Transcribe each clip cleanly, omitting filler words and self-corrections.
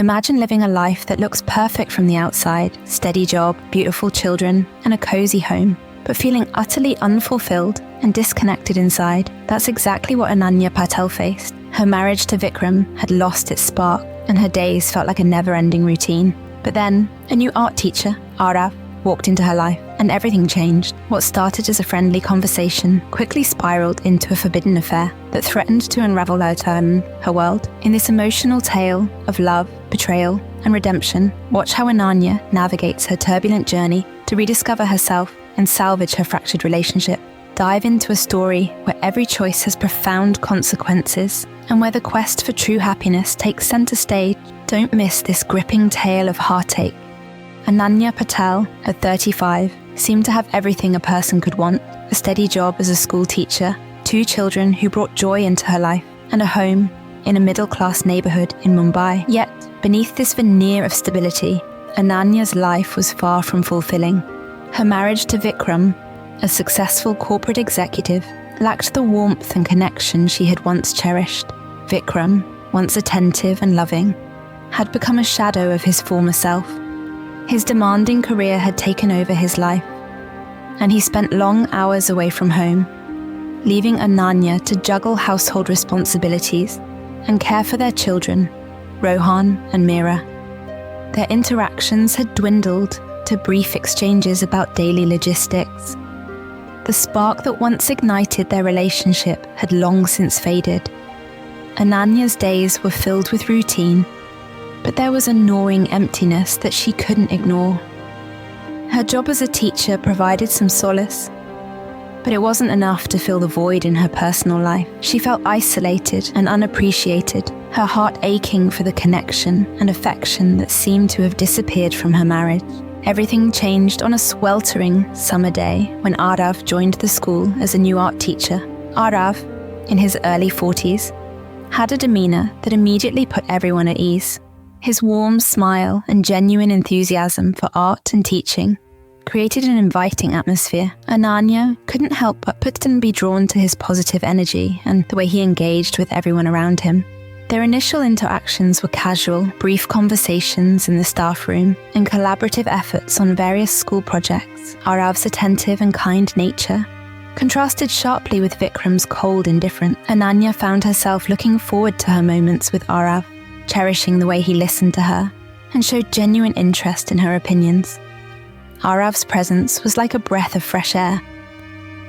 Imagine living a life that looks perfect from the outside, steady job, beautiful children, and a cozy home, but feeling utterly unfulfilled and disconnected inside. That's exactly what Ananya Patel faced. Her marriage to Vickram had lost its spark, and her days felt like a never-ending routine. But then, a new art teacher, Arav, walked into her life, and everything changed. What started as a friendly conversation quickly spiraled into a forbidden affair that threatened to unravel her world. In this emotional tale of love, betrayal, and redemption, watch how Ananya navigates her turbulent journey to rediscover herself and salvage her fractured relationship. Dive into a story where every choice has profound consequences and where the quest for true happiness takes center stage. Don't miss this gripping tale of heartache. Ananya Patel, at 35, seemed to have everything a person could want: a steady job as a school teacher, 2 children who brought joy into her life, and a home in a middle-class neighborhood in Mumbai. Yet, beneath this veneer of stability, Ananya's life was far from fulfilling. Her marriage to Vickram, a successful corporate executive, lacked the warmth and connection she had once cherished. Vickram, once attentive and loving, had become a shadow of his former self. His demanding career had taken over his life, and he spent long hours away from home, leaving Ananya to juggle household responsibilities and care for their children, Rohan and Meera. Their interactions had dwindled to brief exchanges about daily logistics. The spark that once ignited their relationship had long since faded. Ananya's days were filled with routine, but there was a gnawing emptiness that she couldn't ignore. Her job as a teacher provided some solace, but it wasn't enough to fill the void in her personal life. She felt isolated and unappreciated, her heart aching for the connection and affection that seemed to have disappeared from her marriage. Everything changed on a sweltering summer day when Arav joined the school as a new art teacher. Arav, in his early 40s, had a demeanor that immediately put everyone at ease. His warm smile and genuine enthusiasm for art and teaching created an inviting atmosphere. Ananya couldn't help but be drawn to his positive energy and the way he engaged with everyone around him. Their initial interactions were casual, brief conversations in the staff room and collaborative efforts on various school projects. Arav's attentive and kind nature contrasted sharply with Vickram's cold indifference. Ananya found herself looking forward to her moments with Arav, cherishing the way he listened to her and showed genuine interest in her opinions. Arav's presence was like a breath of fresh air.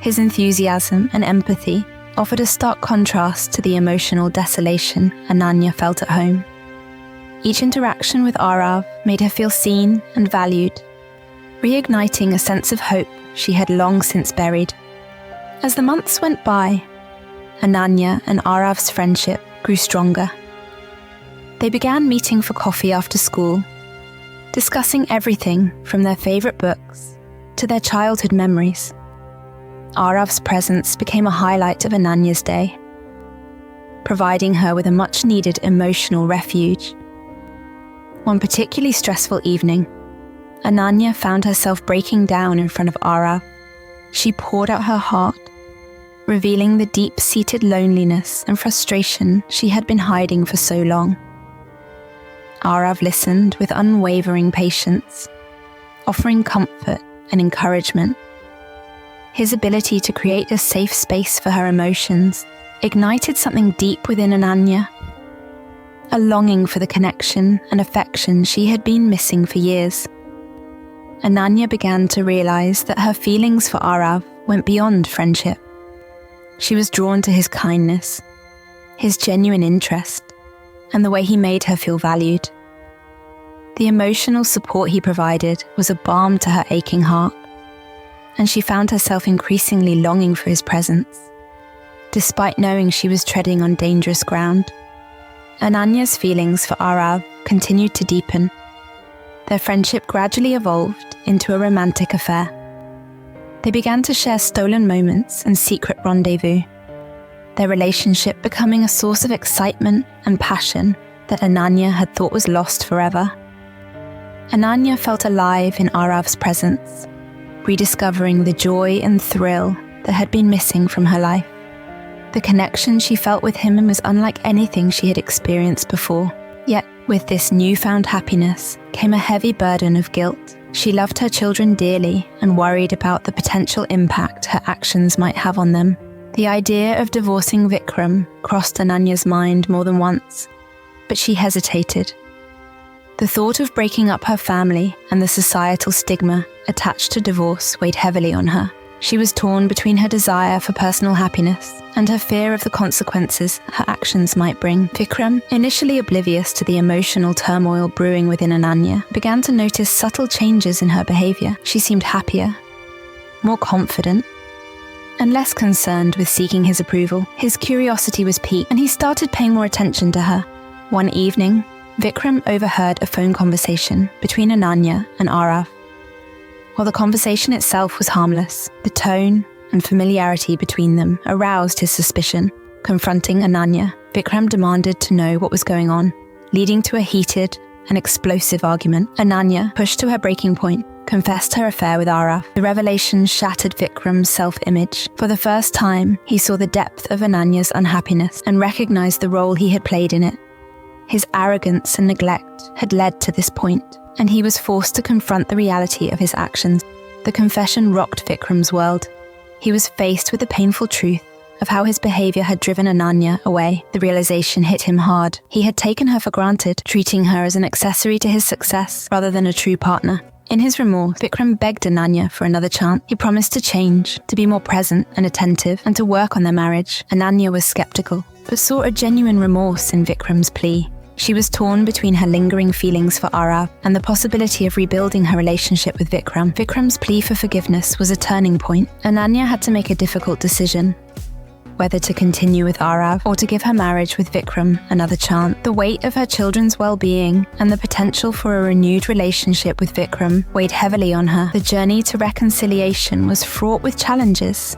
His enthusiasm and empathy offered a stark contrast to the emotional desolation Ananya felt at home. Each interaction with Arav made her feel seen and valued, reigniting a sense of hope she had long since buried. As the months went by, Ananya and Arav's friendship grew stronger. They began meeting for coffee after school, discussing everything from their favorite books to their childhood memories. Arav's presence became a highlight of Ananya's day, providing her with a much-needed emotional refuge. One particularly stressful evening, Ananya found herself breaking down in front of Arav. She poured out her heart, revealing the deep-seated loneliness and frustration she had been hiding for so long. Arav listened with unwavering patience, offering comfort and encouragement. His ability to create a safe space for her emotions ignited something deep within Ananya, a longing for the connection and affection she had been missing for years. Ananya began to realize that her feelings for Arav went beyond friendship. She was drawn to his kindness, his genuine interest, and the way he made her feel valued. The emotional support he provided was a balm to her aching heart, and she found herself increasingly longing for his presence, despite knowing she was treading on dangerous ground. Ananya's feelings for Arav continued to deepen. Their friendship gradually evolved into a romantic affair. They began to share stolen moments and secret rendezvous, their relationship becoming a source of excitement and passion that Ananya had thought was lost forever. Ananya felt alive in Arav's presence, rediscovering the joy and thrill that had been missing from her life. The connection she felt with him was unlike anything she had experienced before. Yet, With this newfound happiness came a heavy burden of guilt. She loved her children dearly and worried about the potential impact her actions might have on them. The idea of divorcing Vickram crossed Ananya's mind more than once, but she hesitated. The thought of breaking up her family and the societal stigma attached to divorce weighed heavily on her. She was torn between her desire for personal happiness and her fear of the consequences her actions might bring. Vickram, initially oblivious to the emotional turmoil brewing within Ananya, began to notice subtle changes in her behavior. She seemed happier, more confident, and less concerned with seeking his approval. His curiosity was piqued, and he started paying more attention to her. One evening, Vickram overheard a phone conversation between Ananya and Arav. While the conversation itself was harmless, the tone and familiarity between them aroused his suspicion. Confronting Ananya, Vickram demanded to know what was going on, leading to a heated and explosive argument. Ananya, pushed to her breaking point, confessed her affair with Arav. The revelation shattered Vickram's self-image. For the first time, he saw the depth of Ananya's unhappiness and recognized the role he had played in it. His arrogance and neglect had led to this point, and he was forced to confront the reality of his actions. The confession rocked Vickram's world. He was faced with the painful truth of how his behavior had driven Ananya away. The realization hit him hard. He had taken her for granted, treating her as an accessory to his success rather than a true partner. In his remorse, Vickram begged Ananya for another chance. He promised to change, to be more present and attentive, and to work on their marriage. Ananya was skeptical, but saw a genuine remorse in Vickram's plea. She was torn between her lingering feelings for Arav and the possibility of rebuilding her relationship with Vickram. Vickram's plea for forgiveness was a turning point. Ananya had to make a difficult decision, whether to continue with Arav or to give her marriage with Vickram another chance. The weight of her children's well-being and the potential for a renewed relationship with Vickram weighed heavily on her. The journey to reconciliation was fraught with challenges.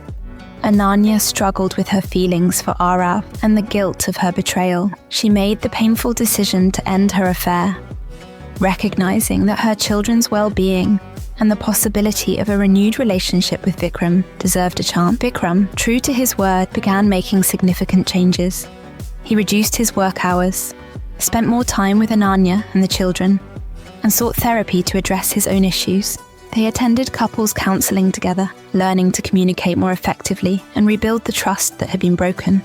Ananya struggled with her feelings for Arav and the guilt of her betrayal. She made the painful decision to end her affair, recognizing that her children's well-being and the possibility of a renewed relationship with Vickram deserved a chance. Vickram, true to his word, began making significant changes. He reduced his work hours, spent more time with Ananya and the children, and sought therapy to address his own issues. They attended couples counseling together, learning to communicate more effectively and rebuild the trust that had been broken.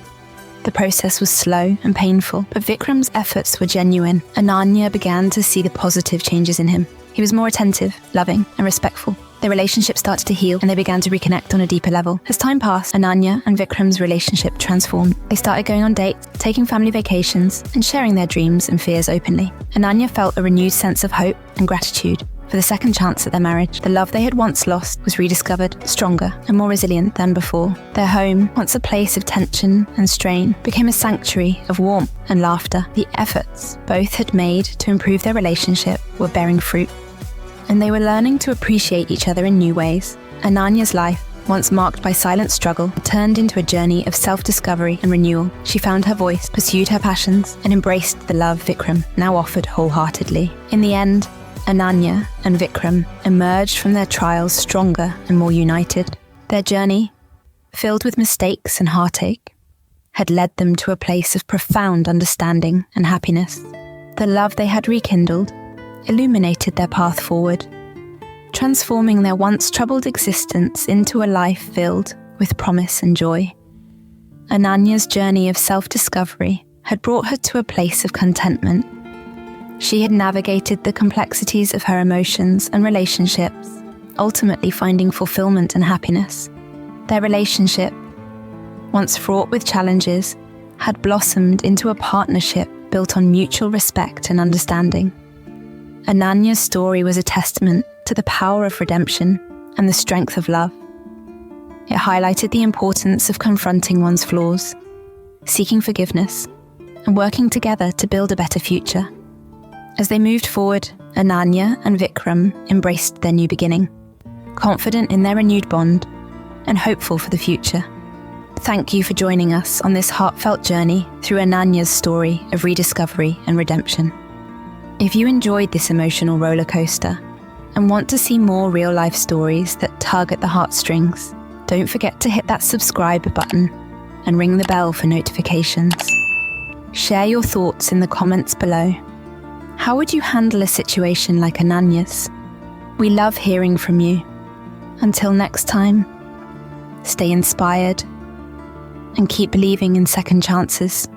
The process was slow and painful, but Vickram's efforts were genuine. Ananya began to see the positive changes in him. He was more attentive, loving, and respectful. Their relationship started to heal, and they began to reconnect on a deeper level. As time passed, Ananya and Vickram's relationship transformed. They started going on dates, taking family vacations, and sharing their dreams and fears openly. Ananya felt a renewed sense of hope and gratitude for the second chance at their marriage. The love they had once lost was rediscovered, stronger and more resilient than before. Their home, once a place of tension and strain, became a sanctuary of warmth and laughter. The efforts both had made to improve their relationship were bearing fruit, and they were learning to appreciate each other in new ways. Ananya's life, once marked by silent struggle, turned into a journey of self-discovery and renewal. She found her voice, pursued her passions, and embraced the love Vickram now offered wholeheartedly. In the end, Ananya and Vickram emerged from their trials stronger and more united. Their journey, filled with mistakes and heartache, had led them to a place of profound understanding and happiness. The love they had rekindled illuminated their path forward, transforming their once troubled existence into a life filled with promise and joy. Ananya's journey of self-discovery had brought her to a place of contentment. She had navigated the complexities of her emotions and relationships, ultimately finding fulfillment and happiness. Their relationship, once fraught with challenges, had blossomed into a partnership built on mutual respect and understanding. Ananya's story was a testament to the power of redemption and the strength of love. It highlighted the importance of confronting one's flaws, seeking forgiveness, and working together to build a better future. As they moved forward, Ananya and Vickram embraced their new beginning, confident in their renewed bond and hopeful for the future. Thank you for joining us on this heartfelt journey through Ananya's story of rediscovery and redemption. If you enjoyed this emotional roller coaster and want to see more real-life stories that tug at the heartstrings, don't forget to hit that subscribe button and ring the bell for notifications. Share your thoughts in the comments below. How would you handle a situation like Ananya's? We love hearing from you. Until next time, stay inspired and keep believing in second chances.